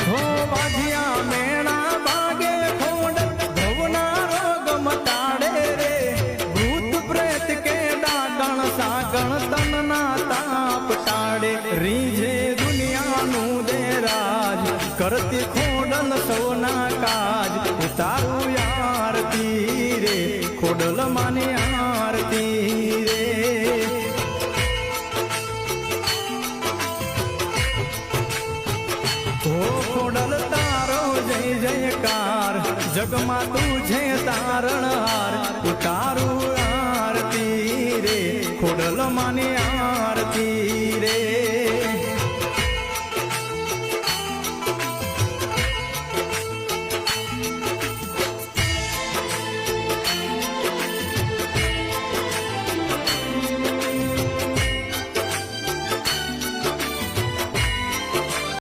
હો વાજિયા મેણા ભાગે ખોડ ભવના રોગ મટાડે રે ભૂત પ્રેત કે ડાકણ સાગણ તનના તાપ ટાળે રીઝે દુનિયાનું દેરાજ કરતી ખોડલ સૌના કાજ ઉતારું આરતી રે ખોડલ માની આરતી રે ખોડલ તારો જય જયકાર જગમાં તું છે તારણહાર ઉતારું